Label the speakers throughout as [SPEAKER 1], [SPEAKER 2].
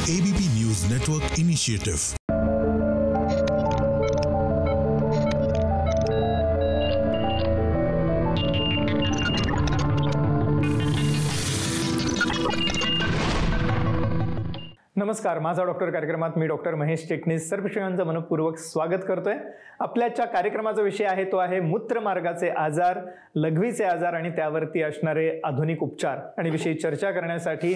[SPEAKER 1] ABP news network initiative.
[SPEAKER 2] नमस्कार, माझा doctor कार्यक्रमात मी डॉक्टर महेश टेकनीस सर्व प्रेक्षकांचं मनपूर्वक स्वागत करतोय. आपल्याच्या कार्यक्रमाचा विषय आहे तो आहे मूत्रमार्गाचे आजार, लघवीचे आजार आणि त्यावरती असणारे आधुनिक उपचार. आणि विषयी चर्चा करण्यासाठी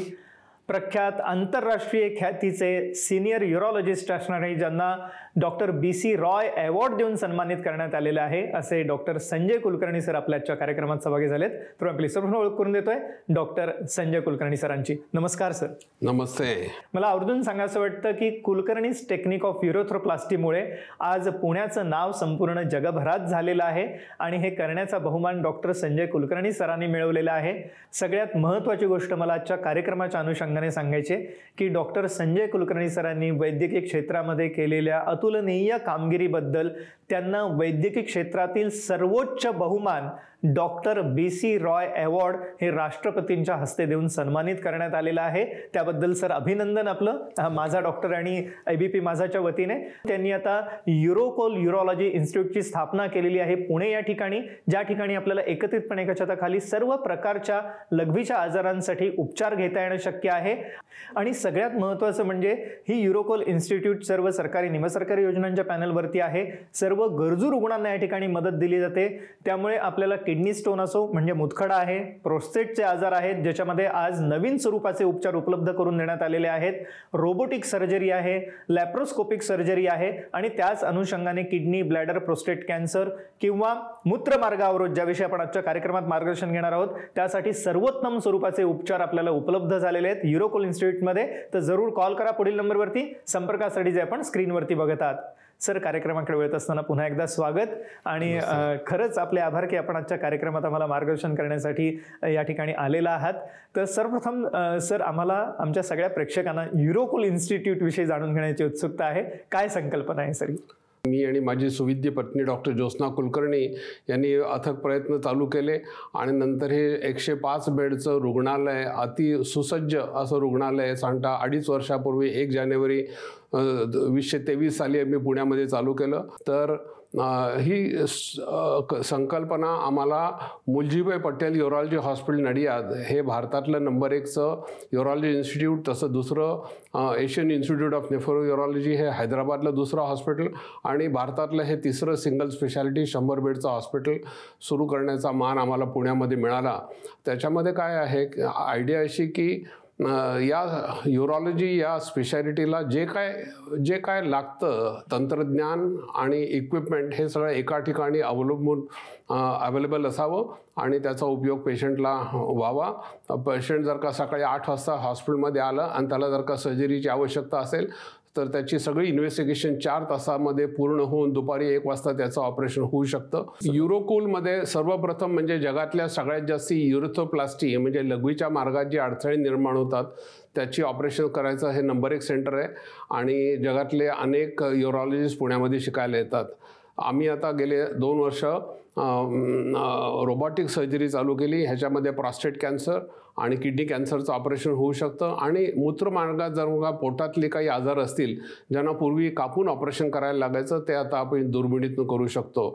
[SPEAKER 2] प्रख्यात आंतरराष्ट्रीय ख्यातीचे सिनियर यूरोलॉजिस्ट असणारे, ज्यांना डॉक्टर BC रॉय अवॉर्ड देऊन सन्मानित करण्यात आलेले आहे, असे डॉक्टर संजय कुलकर्णी सर आपल्याच्या कार्यक्रमात सहभागी झालेत. तर आपली सर्व ओळख करून देतोय डॉक्टर संजय कुलकर्णी सरांची. नमस्कार सर.
[SPEAKER 3] नमस्ते.
[SPEAKER 2] मला आवर्जून सांगायचं वाटतं की कुलकर्णीज टेक्निक ऑफ युरोथ्रोप्लास्टीमुळे आज पुण्याचं नाव संपूर्ण जगभरात झालेलं आहे आणि हे करण्याचा बहुमान डॉक्टर संजय कुलकर्णी सरांनी मिळवलेला आहे. सगळ्यात महत्त्वाची गोष्ट मला आजच्या कार्यक्रमाच्या अनुषंगाने सांगायचे की डॉक्टर संजय कुलकर्णी सरांनी वैद्यकीय क्षेत्रामध्ये केलेल्या अतुलनीय कामगिरीबद्दल त्यांना वैद्यकीय क्षेत्रातील सर्वोच्च बहुमान डॉक्टर BC रॉय अवॉर्ड हे राष्ट्रपतींच्या हस्ते देऊन सन्मानित करण्यात आलेलं आहे. त्याबद्दल सर अभिनंदन आपलं माझा डॉक्टर आणि ABP माझाच्या वतीने. त्यांनी आता युरोकोल यूरोलॉजी इन्स्टिट्यूटची स्थापना केलेली आहे पुणे या ठिकाणी, ज्या ठिकाणी आपल्याला एकत्रितपणे एका छताखाली सर्व प्रकारच्या लघवीच्या आजारांसाठी उपचार घेता येणं शक्य आहे. आणि सगळ्यात महत्त्वाचं म्हणजे ही युरोकोल इन्स्टिट्यूट सर्व सरकारी निमसरकारी योजनांच्या पॅनलवरती आहे. सर्व गरजू रुग्णांना या ठिकाणी मदत दिली जाते. त्यामुळे आपल्याला किडनी स्टोन असो म्हणजे मुतखडा आहे, प्रोस्टेटचे आजार आहेत ज्याच्यामध्ये आज नवीन स्वरूपाचे उपचार उपलब्ध करून देण्यात आलेले आहेत, रोबोटिक सर्जरी आहे, लॅप्रोस्कोपिक सर्जरी आहे आणि त्याच अनुषंगाने किडनी, ब्लॅडर, प्रोस्टेट कॅन्सर किंवा मूत्रमार्ग अवरोध, ज्याविषयी आपण आजच्या कार्यक्रमात मार्गदर्शन घेणार आहोत, त्यासाठी सर्वोत्तम स्वरूपाचे उपचार आपल्याला उपलब्ध झालेले आहेत युरोकोल इन्स्टिट्यूटमध्ये. तर जरूर कॉल करा पुढील नंबरवरती संपर्कासाठी जे आपण स्क्रीनवरती बघत आहात. सर, कार्यक्रमाकडे वेळत असताना पुन्हा एकदा स्वागत आणि खरंच आपले आभार की आपण आजच्या कार्यक्रमात आम्हाला मार्गदर्शन करण्यासाठी या ठिकाणी आलेला आहात. तर सर्वप्रथम सर, आम्हाला आमच्या सगळ्या प्रेक्षकांना युरोकोल इन्स्टिट्यूट विषयी जाणून घेण्याची उत्सुकता आहे. काय संकल्पना आहे सर?
[SPEAKER 3] मी आणि माझी सुविद्य पत्नी डॉक्टर ज्योत्स्ना कुलकर्णी यांनी अथक प्रयत्न चालू केले आणि नंतर हे 105 बेडचं रुग्णालय, अति सुसज्ज असं रुग्णालय सांगता 2.5 वर्षापूर्वी 1 जानेवारी 2023 साली आम्ही पुण्यामध्ये चालू केलं. तर ही संकल्पना आम्हाला मुलजीभाई पटेल यूरोलॉजी हॉस्पिटल नडियाद हे भारतातलं नंबर 1चं यूरोलॉजी इन्स्टिट्यूट, तसं दुसरं Asian institute of nephro urology हे हैदराबादलं दुसरं हॉस्पिटल आणि भारतातलं हे तिसरं सिंगल स्पेशालिटी 100 बेडचं हॉस्पिटल सुरू करण्याचा मान आम्हाला पुण्यामध्ये मिळाला. त्याच्यामध्ये काय आहे, आयडिया अशी की या यूरोलॉजी या स्पेशालिटीला जे काय लागतं तंत्रज्ञान आणि इक्विपमेंट हे सगळं एका ठिकाणी अवेलेबल असावं आणि त्याचा उपयोग पेशंटला व्हावा. पेशंट जर का सकाळी 8 वाजता हॉस्पिटलमध्ये आलं आणि त्याला जर का सर्जरीची आवश्यकता असेल तर त्याची सगळी इन्व्हेस्टिगेशन 4 तासामध्ये पूर्ण होऊन दुपारी 1 वाजता त्याचं ऑपरेशन होऊ शकतं. युरोकोलमध्ये सर्वप्रथम म्हणजे जगातल्या सगळ्यात जास्त युरोथ्रोप्लास्टी म्हणजे लघवीच्या मार्गात जी अडथळे निर्माण होतात त्याची ऑपरेशन करायचं हे नंबर 1 सेंटर आहे आणि जगातले अनेक यूरोलॉजिस्ट पुण्यामध्ये शिकायला येतात. आम्ही आता गेले 2 वर्ष रोबोटिक सर्जरी चालू केली. ह्याच्यामध्ये प्रॉस्टेट कॅन्सर आणि किडनी कॅन्सरचं ऑपरेशन होऊ शकतं आणि मूत्रमार्गात जर का पोटातले काही आजार असतील ज्यांना पूर्वी कापून ऑपरेशन करायला लागायचं ते आता आपण दुर्बिणीतून करू शकतो.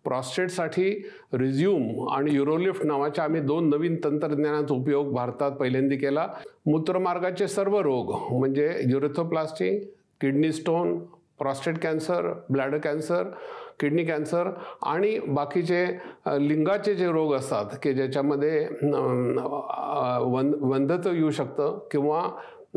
[SPEAKER 3] प्रॉस्टेटसाठी रिझ्यूम आणि युरोलिफ्ट नावाच्या आम्ही 2 नवीन तंत्रज्ञानाचा उपयोग भारतात पहिल्यांदा केला. मूत्रमार्गाचे सर्व रोग म्हणजे urethroplasty, kidney stone, prostate cancer, bladder cancer, kidney cancer आणि बाकीचे लिंगाचे जे रोग असतात की ज्याच्यामध्ये वंध्यत्व येऊ शकतं किंवा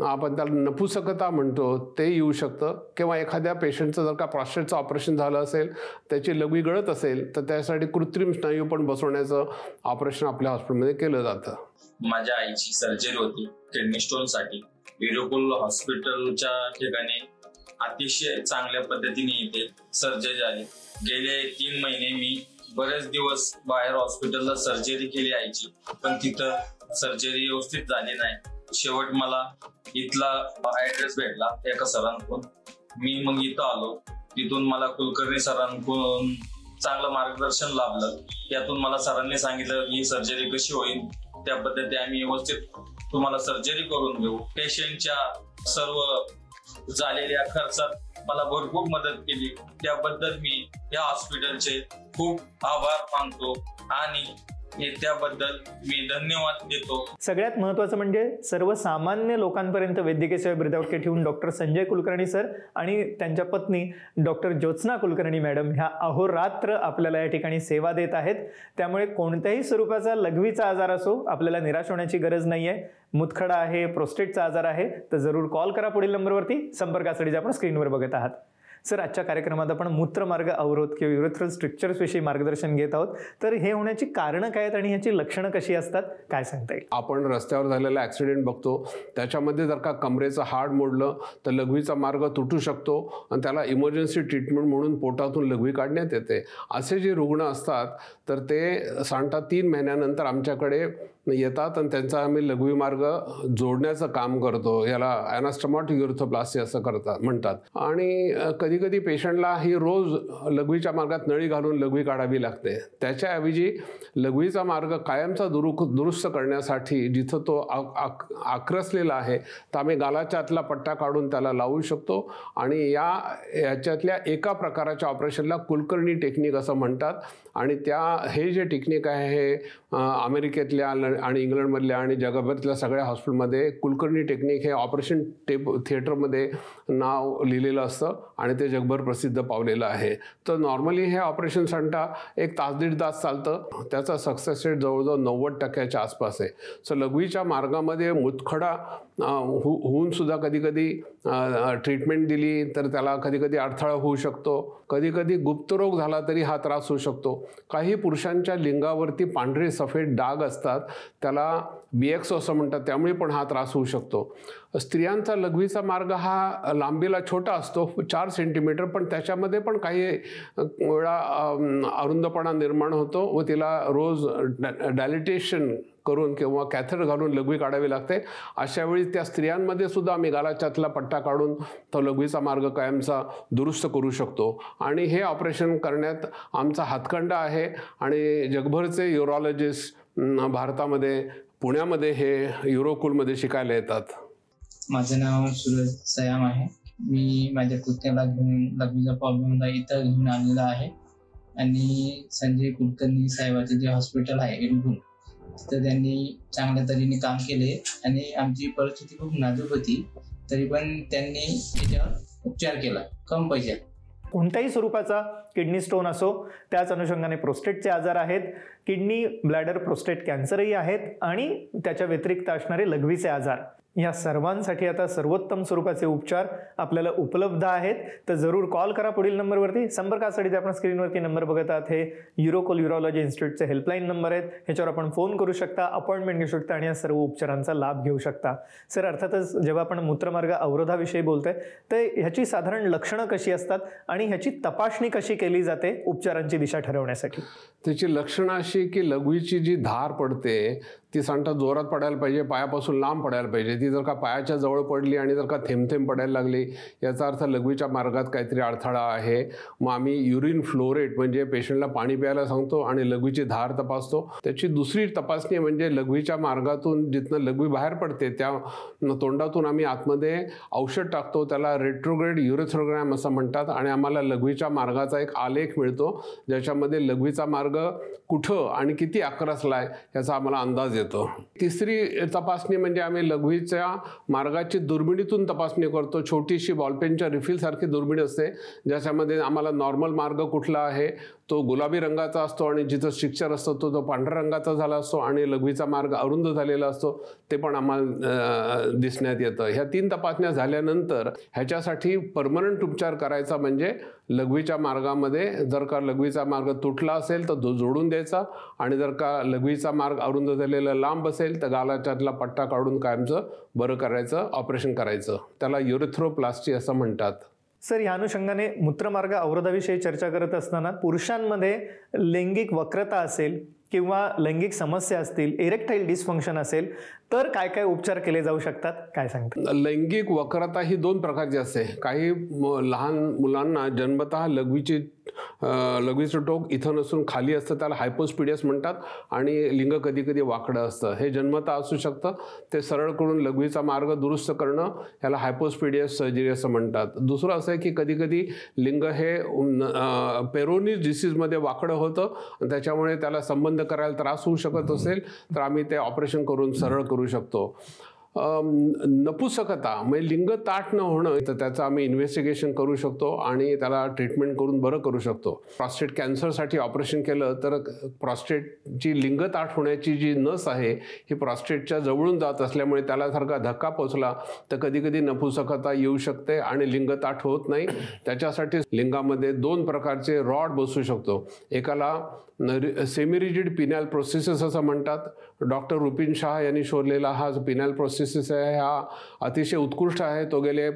[SPEAKER 3] आपण त्याला नपुसकता म्हणतो ते येऊ शकतं किंवा एखाद्या पेशंटचं जर का प्रॉस्टेटचं ऑपरेशन झालं असेल, त्याची लघवी गळत असेल तर त्यासाठी कृत्रिम स्नायू पण बसवण्याचं ऑपरेशन आपल्या हॉस्पिटलमध्ये केलं जातं.
[SPEAKER 4] माझ्या आईची सर्जरी होती किडनी स्टोनसाठी. युरोकोल हॉस्पिटलच्या ठिकाणी अतिशय चांगल्या पद्धतीने इथे सर्जरी झाली. गेले 3 महिने मी बरेच दिवस बाहेर हॉस्पिटलला सर्जरी केली आईची, पण तिथं सर्जरी व्यवस्थित झाली नाही. शेवट मला इथला ऍड्रेस भेटला एका सरांकडून. मी मग इथं आलो. तिथून मला कुलकर्णी सरांकडून चांगलं मार्गदर्शन लाभलं. यातून मला सरांनी सांगितलं ही सर्जरी कशी होईल, त्या पद्धतीने आम्ही व्यवस्थित तुम्हाला सर्जरी करून घेऊ. पेशंटच्या सर्व झालेल्या खर्चात मला भरपूर मदत केली, त्याबद्दल मी या हॉस्पिटलचे खूप आभार मानतो आणि त्याबद्दल मी धन्यवाद देतो.
[SPEAKER 2] सगळ्यात महत्त्वाचं म्हणजे सर्वसामान्य लोकांपर्यंत वैद्यकीय सेवा ब्रिदावट ठेवून डॉक्टर संजय कुलकर्णी सर आणि त्यांच्या पत्नी डॉक्टर ज्योत्स्ना कुलकर्णी मॅडम ह्या अहोरात्र आपल्याला या ठिकाणी सेवा देत आहेत. त्यामुळे कोणत्याही स्वरूपाचा लघवीचा आजार असो आपल्याला निराश होण्याची गरज नाहीये. मुतखडा आहे, प्रोस्टेटचा आजार आहे तर जरूर कॉल करा पुढील नंबरवरती. संपर्कासाठी आपण स्क्रीनवर बघत आहात. सर, आजच्या कार्यक्रमात आपण मूत्रमार्ग अवरोध किंवा युरेथ्रल स्ट्रिक्चर्स विषयी मार्गदर्शन घेत आहोत. तर हे होण्याची कारणं काय आहेत आणि ह्याची लक्षणं कशी असतात, काय सांगता येईल?
[SPEAKER 3] आपण रस्त्यावर झालेला ऍक्सिडेंट बघतो, त्याच्यामध्ये जर का कमरेचं हाड मोडलं तर लघवीचा मार्ग तुटू शकतो आणि त्याला इमर्जन्सी ट्रीटमेंट म्हणून पोटातून लघवी काढण्यात येते. असे जे रुग्ण असतात तर ते साधारणतः 3 महिन्यानंतर आमच्याकडे येतात आणि त्यांचा आम्ही लघवी मार्ग जोडण्याचं काम करतो. याला ॲनास्टमॉटिक युरेथ्रोप्लास्टी असं म्हणतात. आणि कधी कधी पेशंटला ही रोज लघवीच्या मार्गात नळी घालून लघवी काढावी लागते. त्याच्याऐवजी लघवीचा मार्ग कायमचा दुरुस्त करण्यासाठी जिथं तो आक्रसलेला आहे तर आम्ही गालाच्या आतला पट्टा काढून त्याला लावू शकतो. आणि याच्यातल्या एका प्रकाराच्या ऑपरेशनला कुलकर्णी टेक्निक असं म्हणतात. आणि हे जे टेक्निक आहे हे अमेरिकेतल्या आणि इंग्लंडमधल्या आणि जगभरातल्या सगळ्या हॉस्पिटलमध्ये कुलकर्णी टेक्निक हे ऑपरेशन थिएटरमध्ये नाव लिहिलेलं असतं आणि ते जगभर प्रसिद्ध पावलेलं आहे. तर नॉर्मली हे ऑपरेशन सांगता 1 तास 1.5 तास चालतं. त्याचा सक्सेस रेट जवळजवळ 90% आसपास आहे. सो लघवीच्या मार्गामध्ये मुतखडा होऊन सुद्धा कधी कधी ट्रीटमेंट दिली तर त्याला कधी कधी अडथळा होऊ शकतो. कधी कधी गुप्तरोग झाला तरी हा त्रास होऊ शकतो. काही पुरुषांच्या लिंगावरती पांढरे सफेद डाग असतात, त्याला BX असं म्हणतात, त्यामुळे पण हा त्रास होऊ शकतो. स्त्रियांचा लघवीचा मार्ग हा लांबीला छोटा असतो 4 सेंटीमीटर, पण त्याच्यामध्ये पण काही वेळा अरुंदपणा निर्माण होतो व तिला रोज डायलिटेशन करून किंवा कॅथेटर घालून लघवी काढावी लागते. अशा वेळी त्या स्त्रियांमध्ये सुद्धा आम्ही गालाच्यातला पट्टा काढून तो लघवीचा मार्ग कायमचा दुरुस्त करू शकतो. आणि हे ऑपरेशन करण्यात आमचा हातखंडा आहे आणि जगभरचे युरोलॉजिस्ट भारतामध्ये पुण्यामध्ये हे युरोकुलमध्ये शिकायला येतात.
[SPEAKER 5] माझं नाव सूरज सयाम आहे. मी माझ्या पुतण्याला घेऊन लघवीचा प्रॉब्लेम इथं घेऊन आलेला आहे. आणि संजय कुलकर्णी साहेबाचं जे हॉस्पिटल आहे इरगुल, तर त्यांनी चांगल्या तऱ्हेने काम केले आणि आमची परिस्थिती खूप नाजूक होती, तरी पण त्यांनी त्याच्यावर उपचार केला कम पैशात.
[SPEAKER 2] कोणत्याही स्वरूपाचा किडनी स्टोन असो, त्याच अनुषंगाने प्रोस्टेटचे आजार आहेत, किडनी ब्लॅडर प्रोस्टेट कॅन्सरही आहेत आणि त्याच्या व्यतिरिक्त असणारे लघवीचे आजार, या सर्वांसाठी आता सर्वोत्तम स्वरूपाचे उपचार आपल्याला उपलब्ध आहेत. तर जरूर कॉल करा पुढील नंबरवरती. संपर्कासाठी आपण स्क्रीनवरती नंबर बघत आहात, हे युरोकोल युरोलॉजी इन्स्टिट्यूटचे हेल्पलाईन नंबर आहेत. ह्याच्यावर आपण फोन करू शकता, अपॉइंटमेंट घेऊ शकता आणि या सर्व उपचारांचा लाभ घेऊ शकता. सर, अर्थातच जेव्हा आपण मूत्रमार्ग अवरोधाविषयी बोलतोय तर ह्याची साधारण लक्षणं कशी असतात आणि ह्याची तपासणी कशी केली जाते उपचारांची दिशा ठरवण्यासाठी?
[SPEAKER 3] त्याची लक्षणं अशी की लघवीची जी धार पडते ती सांगता जोरात पडायला पाहिजे, पायापासून लांब पडायला पाहिजे. ती जर का पायाच्या जवळ पडली आणि जर का थेंब पडायला लागली याचा अर्थ लघवीच्या मार्गात काहीतरी अडथळा आहे. मग आम्ही युरिन फ्लो रेट म्हणजे पेशंटला पाणी प्यायला सांगतो आणि लघवीची धार तपासतो. त्याची दुसरी तपासणी म्हणजे लघवीच्या मार्गातून जिथनं लघवी बाहेर पडते त्या तोंडातून आम्ही आतमध्ये औषध टाकतो, त्याला रेट्रोग्रेड युरेथ्रोग्राम असं म्हणतात. आणि आम्हाला लघवीच्या मार्गाचा एक आलेख मिळतो ज्याच्यामध्ये लघवीचा मार्ग कुठं आणि किती आक्रसलाय याचा आम्हाला अंदाज येतो. तिसरी तपासणी म्हणजे आम्ही लघवीच्या मार्गाची दुर्बिणीतून तपासणी करतो. छोटीशी बॉलपेनच्या रिफिल सारखी दुर्बिणी असते ज्याच्यामध्ये आम्हाला नॉर्मल मार्ग कुठला आहे तो गुलाबी रंगाचा असतो आणि जिथं स्ट्रिक्चर असतो तो पांढऱ्या रंगाचा झाला असतो आणि लघवीचा मार्ग अरुंद झालेला असतो ते पण आम्हाला दिसण्यात येतं. ह्या 3 तपासण्या झाल्यानंतर ह्याच्यासाठी परमनंट उपचार करायचा म्हणजे लघवीच्या मार्गामध्ये जर का लघवीचा मार्ग तुटला असेल तर तो जोडून द्यायचा आणि जर का लघवीचा मार्ग अरुंद झालेला लांब असेल तर गालाच्यातला पट्टा काढून कायमचं बरं करायचं, ऑपरेशन करायचं. त्याला युरेथ्रोप्लास्टी असं म्हणतात.
[SPEAKER 2] सर, या अनुषंगाने मूत्रमार्ग अवरोधाविषयी चर्चा करत असताना पुरुषांमध्ये लैंगिक वक्रता असेल किंवा लैंगिक समस्या असतील, इरेक्टाईल डिस्फंक्शन असेल तर काय काय उपचार केले जाऊ शकतात, काय सांगतात?
[SPEAKER 3] लैंगिक वक्रता ही 2 प्रकारची असते. काही लहान मुलांना जन्मतः लघवीची लघवीचं टोक इथं नसून खाली असतं, त्याला हायपोस्पिडियस म्हणतात. आणि लिंग कधी कधी वाकडं असतं. हे जन्मतः असू शकतं. ते सरळ करून लघवीचा मार्ग दुरुस्त करणं याला हायपोस्पिडियस सर्जरी असं म्हणतात. दुसरं असं आहे की कधी कधी लिंग हे पेरोनिस डिसीजमध्ये वाकडं होतं आणि त्याच्यामुळे त्याला संबंध करायला त्रास होऊ शकत असेल तर आम्ही ते ऑपरेशन करून सरळ करू शकतो. नपुंसकता म्हणजे लिंग ताठ न होणं, तर त्याचं आम्ही इन्व्हेस्टिगेशन करू शकतो आणि त्याला ट्रीटमेंट करून बरं करू शकतो. प्रॉस्टेट कॅन्सरसाठी ऑपरेशन केलं तर प्रॉस्टेटची लिंग ताठ होण्याची जी नस आहे ही प्रॉस्टेटच्या जवळून जात असल्यामुळे त्याला सारखा धक्का पोचला तर कधी कधी नपुंसकता येऊ शकते आणि लिंग ताठ होत नाही. त्याच्यासाठी लिंगामध्ये 2 प्रकारचे रॉड बसू शकतो. एकाला सेमी रिजिड पिनॅल प्रोसेसेस असं म्हणतात. डॉक्टर रुपिन शाह यांनी शोधलेला हा जो पिनॅल प्रोसेसेस आहे हा अतिशय उत्कृष्ट आहे. तो गेले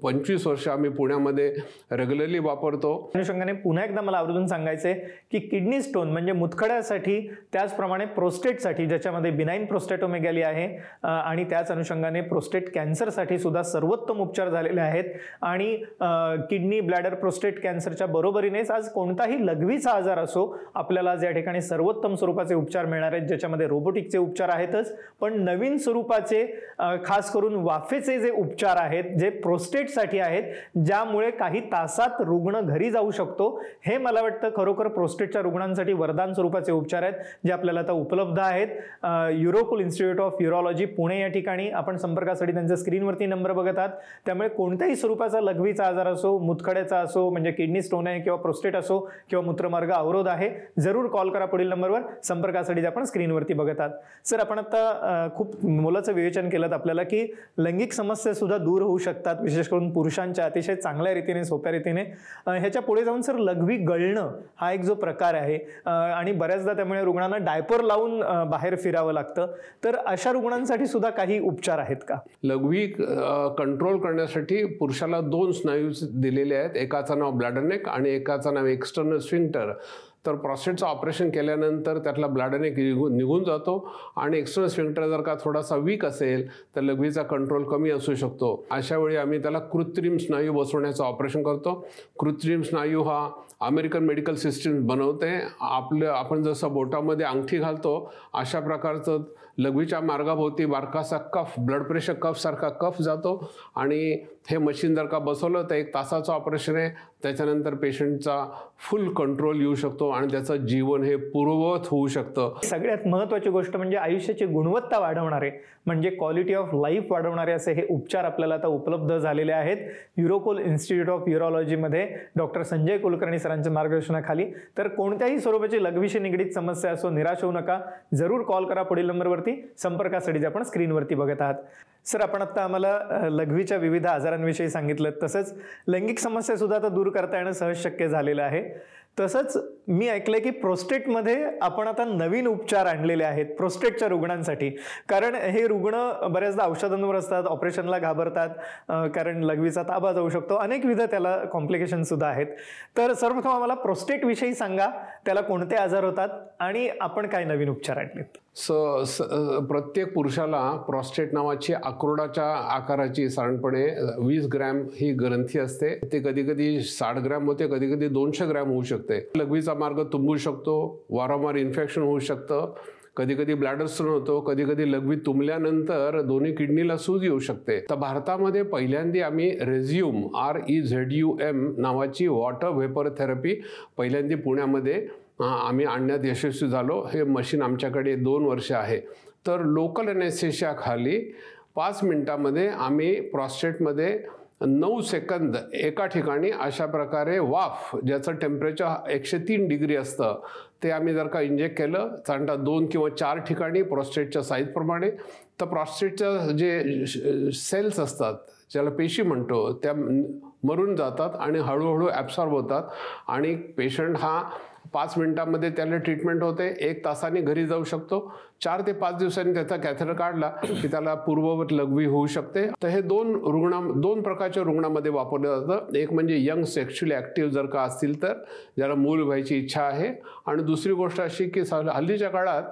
[SPEAKER 3] 25 वर्ष आम्ही पुण्यामध्ये रेग्युलरली वापरतो.
[SPEAKER 2] अनुषंगाने पुन्हा एकदा मला आवर्जून सांगायचं आहे की किडनी स्टोन म्हणजे मुतखड्यासाठी, त्याचप्रमाणे प्रोस्टेटसाठी ज्याच्यामध्ये बिनाईन प्रोस्टेटोमेगॅली आहे आणि त्याच अनुषंगाने प्रोस्टेट कॅन्सरसाठी सुद्धा सर्वोत्तम उपचार झालेले आहेत. आणि किडनी, ब्लॅडर, प्रोस्टेट कॅन्सरच्या बरोबरीनेच आज कोणताही लघवीचा आजार असो आपल्याला आज या ठिकाणी सर्वोत्तम स्वरूपाचे उपचार मिळणार आहेत, ज्याच्यामध्ये रोबोटिकचे उपचार आहेतच, पण नवीन स्वरूपाचे खास करून वाफेचे जे उपचार आहेत जे प्रोस्टेटसाठी आहेत, ज्यामुळे काही तासात रुग्ण घरी जाऊ शकतो. हे मला वाटतं खरोखर प्रोस्टेटच्या रुग्णांसाठी वरदान स्वरूपाचे उपचार आहेत जे आपल्याला आता उपलब्ध आहेत. Urokul institute of urology Pune या ठिकाणी आपण संपर्कासाठी त्यांचा स्क्रीनवरती नंबर बघत आहात. त्यामुळे कोणत्याही स्वरूपाचा लघवीचा आजार असो, मुतखड्याचा असो म्हणजे किडनी स्टोन आहे किंवा प्रोस्टेट असो किंवा मूत्रमार्ग अवरोध आहे, जरूर कॉल करा पुढील नंबरवर. संपर्कासाठी आपण स्क्रीनवरती बघत आहात. सर, आपण आता खूप मोलाचं विवेचन केलं आपल्याला की लैंगिक समस्या सुद्धा दूर होऊ शकतात, विशेष करून पुरुषांच्या, अतिशय चांगल्या रीतीने, सोप्या रीतीने. ह्याच्या पुढे जाऊन सर लघवी गळणं हा एक जो प्रकार आहे आणि बऱ्याचदा त्यामुळे रुग्णांना डायपर लावून बाहेर फिरावं लागतं, तर अशा रुग्णांसाठी सुद्धा काही उपचार आहेत का?
[SPEAKER 3] लघवी कंट्रोल करण्यासाठी पुरुषाला 2 स्नायू दिलेले आहेत. एकाचं नाव ब्लॅडर नेक आणि एकाचं नाव एक्सटर्नल स्फिंक्टर. तर प्रॉस्टेटचं ऑपरेशन केल्यानंतर त्यातला ब्लॅडर नेक निघून जातो आणि एक्सटर्नल स्फिंक्टर जर का थोडासा वीक असेल तर लघवीचा कंट्रोल कमी असू शकतो. अशा वेळी आम्ही त्याला कृत्रिम स्नायू बसवण्याचं ऑपरेशन करतो. कृत्रिम स्नायू हा अमेरिकन मेडिकल सिस्टीम बनवते. आपण जसं बोटामध्ये अंगठी घालतो अशा प्रकारचं लघवीच्या मार्गाभोवती बारकासा कफ, ब्लड प्रेशर कफ सारखा कफ जातो आणि हे मशीन जर का बसवलं तर 1 तासाचं ऑपरेशन आहे. त्याच्यानंतर पेशंटचा फुल कंट्रोल येऊ शकतो आणि त्याचं जीवन हे पूर्ववत होऊ शकतं.
[SPEAKER 2] सगळ्यात महत्त्वाची गोष्ट म्हणजे आयुष्याची गुणवत्ता वाढवणारे म्हणजे क्वालिटी ऑफ लाईफ वाढवणारे असे हे उपचार आपल्याला आता उपलब्ध झालेले आहेत युरोकुल इन्स्टिट्यूट ऑफ युरोलॉजीमध्ये डॉक्टर संजय कुलकर्णी सरांच्या मार्गदर्शनाखाली. तर कोणत्याही स्वरूपाची लघवीशी निगडीत समस्या असो, निराश होऊ नका, जरूर कॉल करा पुढील नंबरवरती. संपर्कासाठी आपण स्क्रीनवरती बघत आहात. सर, आपण आता आम्हाला लघवीच्या विविध आजारांविषयी सांगितलं, तसंच लैंगिक समस्या सुद्धा आता दूर करता येणं सहज शक्य झालेलं आहे. तसंच मी ऐकलंय की प्रोस्टेटमध्ये आपण आता नवीन उपचार आणलेले आहेत प्रोस्टेटच्या रुग्णांसाठी, कारण हे रुग्ण बऱ्याचदा औषधांवर असतात, ऑपरेशनला घाबरतात, कारण लघवीचा ताबा जाऊ शकतो, अनेकविध त्याला कॉम्प्लिकेशन सुद्धा आहेत. तर सर्वप्रथम आम्हाला प्रोस्टेटविषयी सांगा, त्याला कोणते आजार होतात आणि आपण काय नवीन उपचार आणलेत?
[SPEAKER 3] प्रत्येक पुरुषाला प्रॉस्टेट नावाची अक्रोडाच्या आकाराची साधारणपणे 20 ग्रॅम ही ग्रंथी असते. ते कधी कधी 60 ग्रॅम होते, कधी कधी 200 ग्रॅम होऊ शकते. लघवीचा मार्ग तुंबू शकतो, वारंवार इन्फेक्शन होऊ शकतं, कधी कधी ब्लॅडर स्टोन होतो, कधी कधी लघवी तुंबल्यानंतर दोन्ही किडनीला सूज येऊ शकते. तर भारतामध्ये पहिल्यांदा आम्ही रेझ्युम REZUM नावाची वॉटर व्हेपर थेरपी पहिल्यांदा पुण्यामध्ये आम्ही आणण्यात यशस्वी झालो. हे मशीन आमच्याकडे 2 वर्ष आहे. तर लोकल ॲनेस्थेशिया खाली 5 मिनिटामध्ये आम्ही प्रॉस्टेटमध्ये 9 सेकंद एका ठिकाणी अशा प्रकारे वाफ, ज्याचं टेम्परेचर 103 डिग्री असतं, ते आम्ही जर का इंजेक्ट केलं साधारणतः 2 किंवा 4 ठिकाणी प्रोस्टेटच्या साईजप्रमाणे, तर प्रॉस्टेटच्या जे सेल्स असतात ज्याला पेशी म्हणतो त्या मरून जातात आणि हळूहळू ॲब्सॉर्ब होतात आणि पेशंट हा 5 मिनिटांमध्ये त्याला ट्रीटमेंट होते, 1 तासाने घरी जाऊ शकतो. 4 ते 5 दिवसांनी त्याचा कॅथेटर काढला की त्याला पूर्ववत लघवी होऊ शकते. तर हे दोन प्रकारच्या रुग्णांमध्ये वापरलं जातं. एक म्हणजे यंग सेक्शुअली ॲक्टिव्ह जर का असतील तर, ज्याला मूल व्हायची इच्छा आहे. आणि दुसरी गोष्ट अशी की हल्लीच्या काळात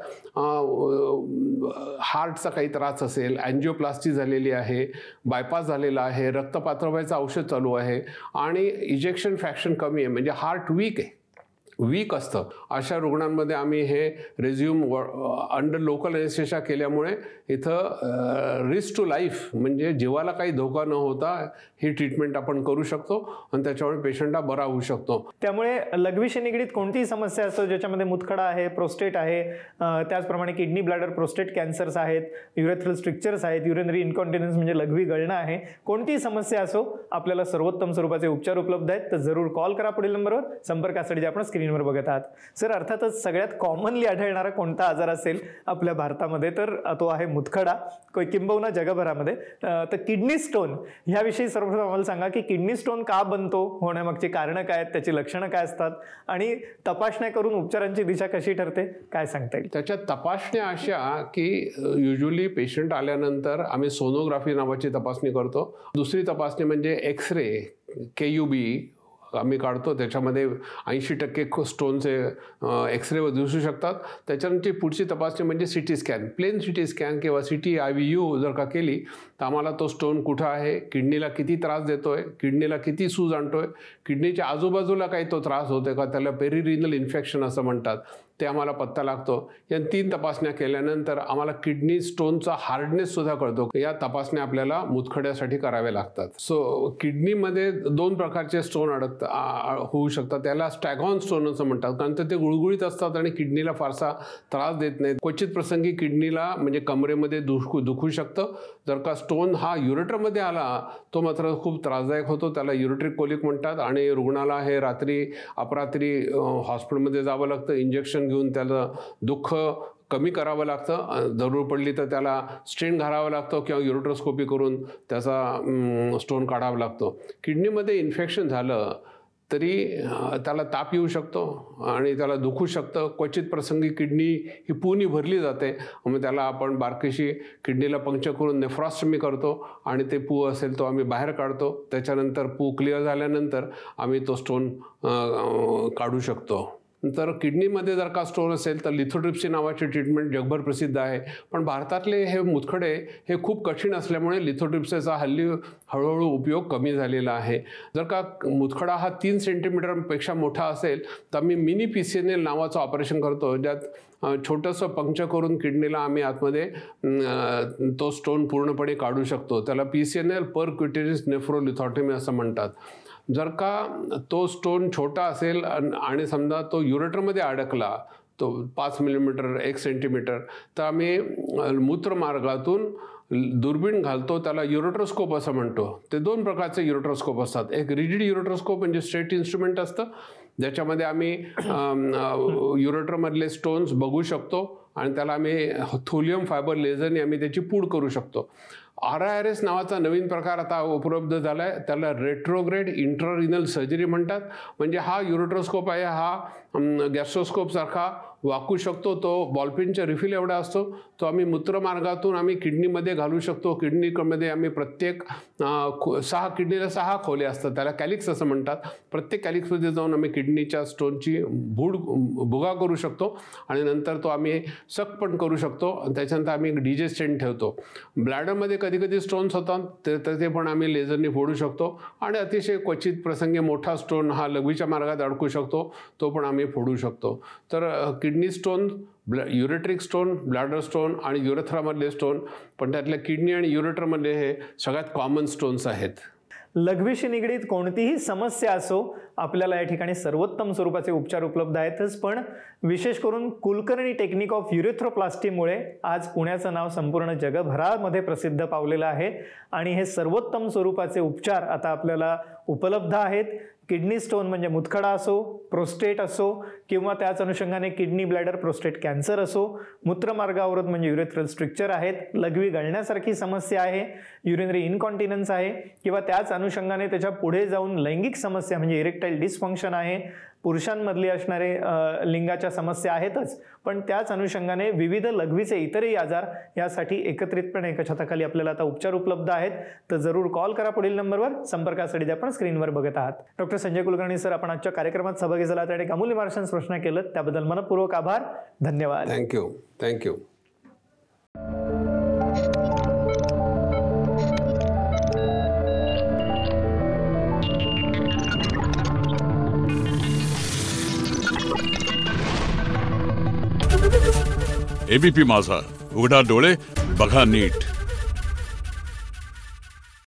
[SPEAKER 3] हार्टचा काही त्रास असेल, अँजिओप्लास्टी झालेली आहे, बायपास झालेला आहे, रक्त पातळवायचं औषध चालू आहे आणि इजेक्शन फ्रॅक्शन कमी आहे, म्हणजे हार्ट वीक असतं, अशा रुग्णांमध्ये आम्ही हे रेझ्युम अंडर लोकल एनेस्थेशिया केल्यामुळे इथं रिस्क टू लाईफ म्हणजे जीवाला काही धोका न होता ही ट्रीटमेंट आपण करू शकतो आणि त्याच्यामुळे पेशंटला बरा होऊ शकतो.
[SPEAKER 2] त्यामुळे लघवीशी निगडीत कोणतीही समस्या असो, ज्याच्यामध्ये मुतखडा आहे, प्रोस्टेट आहे, त्याचप्रमाणे किडनी, ब्लॅडर, प्रोस्टेट कॅन्सर्स आहेत, युरेथ्रल स्ट्रिक्चर्स आहेत, युरिनरी इन्कॉन्टिनन्स म्हणजे लघवी गळणं आहे, कोणतीही समस्या असो आपल्याला सर्वोत्तम स्वरूपाचे उपचार उपलब्ध आहेत. तर जरूर कॉल करा पुढील नंबरवर. संपर्कासाठी जे आपण स्क्रीनवर बघत आहात. सर, अर्थातच सगळ्यात कॉमनली आढळणारा कोणता आजार असेल आपल्या भारतामध्ये तर तो आहे मुतखडा, किंबहुना जगभरामध्ये. तर किडनी स्टोन ह्याविषयी सर्वप्रथम आम्हाला सांगा की किडनी स्टोन का बनतो, होण्यामागची कारणं काय आहेत, त्याची लक्षणं काय असतात आणि तपासण्या करून उपचारांची दिशा कशी ठरते, काय सांगता येईल?
[SPEAKER 3] त्याच्या तपासण्या अशा की युजली पेशंट आल्यानंतर आम्ही सोनोग्राफी नावाची तपासणी करतो. दुसरी तपासणी म्हणजे एक्सरे, KUB आम्ही काढतो. त्याच्यामध्ये 80% स्टोनचे एक्सरे दिसू शकतात. त्याच्यानंतर पुढची तपासणी म्हणजे CT scan, plain CT scan किंवा CT IVU जर का केली तर आम्हाला तो स्टोन कुठं आहे, किडनीला किती त्रास देतोय, किडनीला किती सूज आणतोय, किडनीच्या आजूबाजूला काही तो त्रास होतोय का, त्याला पेरिरिनल इन्फेक्शन असं म्हणतात, ते आम्हाला पत्ता लागतो. या 3 तपासण्या केल्यानंतर आम्हाला किडनी स्टोनचा हार्डनेस सुद्धा कळतो. या तपासण्या आपल्याला मुतखड्यासाठी कराव्या लागतात. सो किडनीमध्ये 2 प्रकारचे स्टोन होऊ शकतात. त्याला स्टॅगॉन स्टोन असं म्हणतात, कारण ते गुळगुळीत असतात आणि किडनीला फारसा त्रास देत नाहीत. क्वचित प्रसंगी किडनीला म्हणजे कमरेमध्ये दुखू शकतं. जर का स्टोन हा युरेटरमध्ये आला तो मात्र खूप त्रासदायक होतो, त्याला युरेट्रिक कोलिक म्हणतात आणि रुग्णाला हे अपरात्री हॉस्पिटलमध्ये जावं लागतं, इंजेक्शन घेऊन त्याला दुःख कमी करावं लागतं. जरूर पडली तर त्याला स्टेंट घालावं लागतं किंवा युरेट्रोस्कोपी करून त्याचा स्टोन काढावा लागतो. किडनीमध्ये इन्फेक्शन झालं तरी त्याला ताप येऊ शकतो आणि त्याला दुखू शकतं. क्वचित प्रसंगी किडनी ही पूर्ण भरली जाते, मग त्याला आपण बारकेशी किडनीला पंक्चर करून नेफ्रॉस्टमी करतो आणि ते पू असेल तो आम्ही बाहेर काढतो. त्याच्यानंतर पू क्लिअर झाल्यानंतर आम्ही तो स्टोन काढू शकतो. तर किडनीमध्ये जर का स्टोन असेल तर लिथोट्रिप्सी नावाची ट्रीटमेंट जगभर प्रसिद्ध आहे. पण भारतातले हे मुतखडे हे खूप कठीण असल्यामुळे लिथोट्रिप्सीचा हल्ली हळूहळू उपयोग कमी झालेला आहे. जर का मुतखडा हा 3 सेंटीमीटरपेक्षा मोठा असेल तर आम्ही मिनी PCNL नावाचं ऑपरेशन करतो, ज्यात छोटंसं पंक्चर करून किडनीला आम्ही आतमध्ये तो स्टोन पूर्णपणे काढू शकतो. त्याला PCNL परक्युटेनियस नेफ्रोलिथॉटमी असं म्हणतात. जर का तो स्टोन छोटा असेल आणि समजा तो युरेटरमध्ये अडकला, तो 5 मिलीमीटर 1 सेंटीमीटर, तर आम्ही मूत्रमार्गातून दुर्बीण घालतो, त्याला युरेट्रोस्कोप असं म्हणतो. ते 2 प्रकारचे युरेट्रोस्कोप असतात. एक रिजिड युरेट्रोस्कोप म्हणजे स्ट्रेट इन्स्ट्रुमेंट असतं, ज्याच्यामध्ये आम्ही युरेटरमधले स्टोन्स बघू शकतो आणि त्याला आम्ही थोलियम फायबर लेझरने आम्ही त्याची पूड करू शकतो. RIRS नावाचा नवीन प्रकार आता उपलब्ध झाला आहे, त्याला रेट्रोग्रेड इंट्रारिनल सर्जरी म्हणतात. म्हणजे हा युरेट्रोस्कोप आहे, हा गॅस्ट्रोस्कोपसारखा वाकू शकतो. तो बॉलपेनच्या रिफिल एवढा असतो. तो आम्ही मूत्रमार्गातून आम्ही किडनीमध्ये घालू शकतो. किडनीमध्ये आम्ही प्रत्येक किडनीला 6 खोल्या असतात, त्याला कॅलिक्स असं म्हणतात. प्रत्येक कॅलिक्समध्ये जाऊन आम्ही किडनीच्या स्टोनची भुगा करू शकतो आणि नंतर तो आम्ही सक पण करू शकतो. त्याच्यानंतर आम्ही डिजेस्टेंट ठेवतो. ब्लॅडरमध्ये कधी स्टोन्स होतात तर ते पण आम्ही लेझरने फोडू शकतो आणि अतिशय क्वचित प्रसंगी मोठा स्टोन हा लघवीच्या मार्गात अडकू शकतो, तो पण आम्ही फोडू शकतो. तर kidney stone, ureteric stone, bladder stone आणि युरेथ्रामधले स्टोन, पण त्यातल्या किडनी आणि युरेटरमधले हे सगळ्यात कॉमन स्टोन्स आहेत.
[SPEAKER 2] लघवीशी निगडीत कोणतीही समस्या असो आपल्याला या ठिकाणी सर्वोत्तम स्वरूपाचे उपचार उपलब्ध आहेतच, पण विशेष करून कुलकर्णी टेक्निक ऑफ युरेथ्रोप्लास्टीमुळे आज पुण्याचं नाव संपूर्ण जगभरामध्ये प्रसिद्ध पावलेलं आहे आणि हे सर्वोत्तम स्वरूपाचे उपचार आता आपल्याला उपलब्ध आहेत. किडनी स्टोन म्हणजे मुतखडा असो, प्रोस्टेट असो किंवा त्याच अनुषंगाने किडनी ब्लॅडर प्रोस्टेट कॅन्सर असो, मूत्रमार्ग अवरोध म्हणजे युरेथ्रल स्ट्रिक्चर आहेत, लघवी गळण्यासारखी समस्या आहे, युरिनरी इनकॉन्टिनन्स आहे किंवा त्याच अनुषंगाने त्याच्या पुढे जाऊन लैंगिक समस्या म्हणजे इरेक्टाईल डिस्फंक्शन आहे, पुरुषांमधली असणारे लिंगाच्या समस्या आहेतच, पण त्याच अनुषंगाने विविध लघवीचे इतरही आजार यासाठी एकत्रितपणे एका छताखाली आपल्याला आता उपचार उपलब्ध आहेत. तर जरूर कॉल करा पुढील नंबरवर. संपर्कासाठी आपण स्क्रीनवर बघत आहात. डॉक्टर संजय कुलकर्णी सर, आपण आजच्या कार्यक्रमात सहभागी झालात आणि अमूल्य मार्गदर्शन प्रश्न केलं त्याबद्दल मनपूर्वक आभार. धन्यवाद.
[SPEAKER 3] थँक्यू.
[SPEAKER 6] एबीपी माझा, उघडा डोळे बघा नीट.